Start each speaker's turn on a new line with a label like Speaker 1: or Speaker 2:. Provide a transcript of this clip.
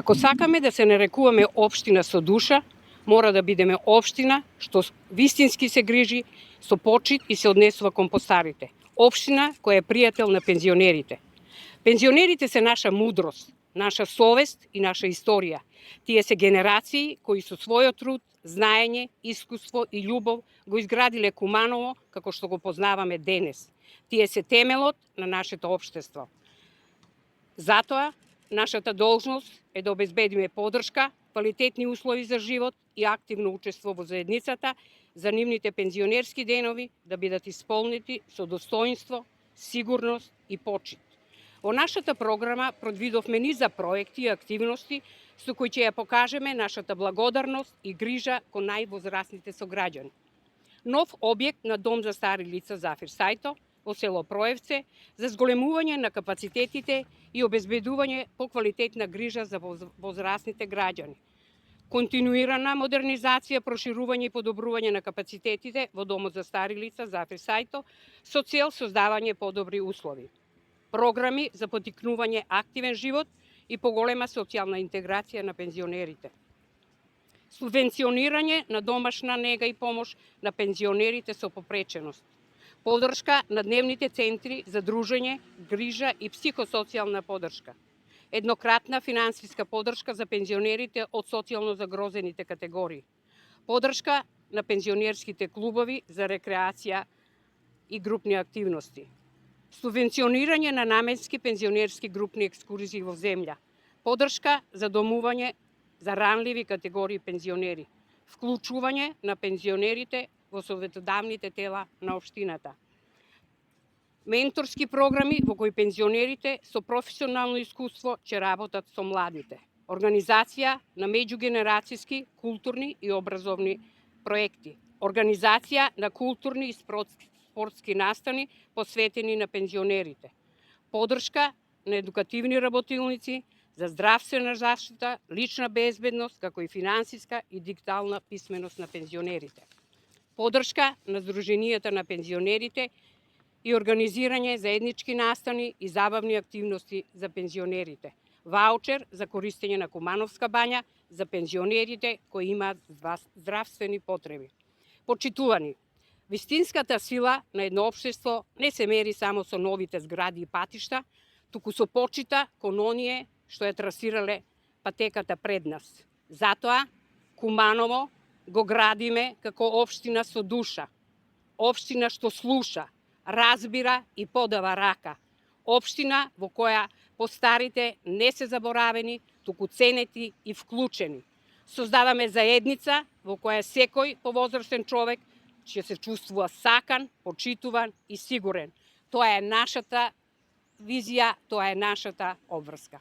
Speaker 1: Ако сакаме да се нарекуваме општина со душа, мора да бидеме општина што вистински се грижи со почит и се однесува кон постарите. Општина која е пријател на пензионерите. Пензионерите се наша мудрост, наша совест и наша историја. Тие се генерации кои со својот труд, знаење, искуство и љубов го изградиле Куманово како што го познаваме денес. Тие се темелот на нашето општество. Затоа, нашата должност е да обезбедиме поддршка, квалитетни услови за живот и активно учество во заедницата за нивните пензионерски денови да бидат исполнети со достоинство, сигурност и почит. Во нашата програма предвидовме низа проекти и активности со кои ќе ја покажеме нашата благодарност и грижа кон највозрасните сограѓани. Нов објект на Дом за стари лица Зафир Сајто во село Проевце за зголемување на капацитетите и обезбедување поквалитетна грижа за возрастните граѓани. Континуирана модернизација, проширување и подобрување на капацитетите во Домот за стари лица Зафир Сајто со цел создавање подобри услови. Програми за поттикнување активен живот и поголема социјална интеграција на пензионерите. Субвенционирање на домашна нега и помош на пензионерите со попреченост. Поддршка на дневните центри за дружење, грижа и психосоцијална поддршка. Еднократна финансиска поддршка за пензионерите од социјално загрозените категории. Поддршка на пензионерските клубови за рекреација и групни активности. Субвенционирање на наменски пензионерски групни екскурзии во земја. Поддршка за домување за ранливи категории пензионери. Вклучување на пензионерите во советодавните тела на општината. Менторски програми во кои пензионерите со професионално искуство ќе работат со младите. Организација на меѓугенерацијски, културни и образовни проекти. Организација на културни и спортски настани посветени на пензионерите. Поддршка на едукативни работилници за здравствена заштита, лична безбедност, како и финансиска и дигитална писменост на пензионерите. Поддршка на здруженијата на пензионерите и организирање заеднички настани и забавни активности за пензионерите. Ваучер за користење на Кумановска бања за пензионерите кои имаат здравствени потреби. Почитувани, вистинската сила на едно општество не се мери само со новите згради и патишта, туку со почита кон оние што ја трасирале патеката пред нас. Затоа, Куманово го градиме како општина со душа, општина што слуша, разбира и подава рака, општина во која постарите не се заборавени, туку ценети и вклучени. Создаваме заедница во која секој повозрастен човек ќе се чувствува сакан, почитуван и сигурен. Тоа е нашата визија, тоа е нашата обврска.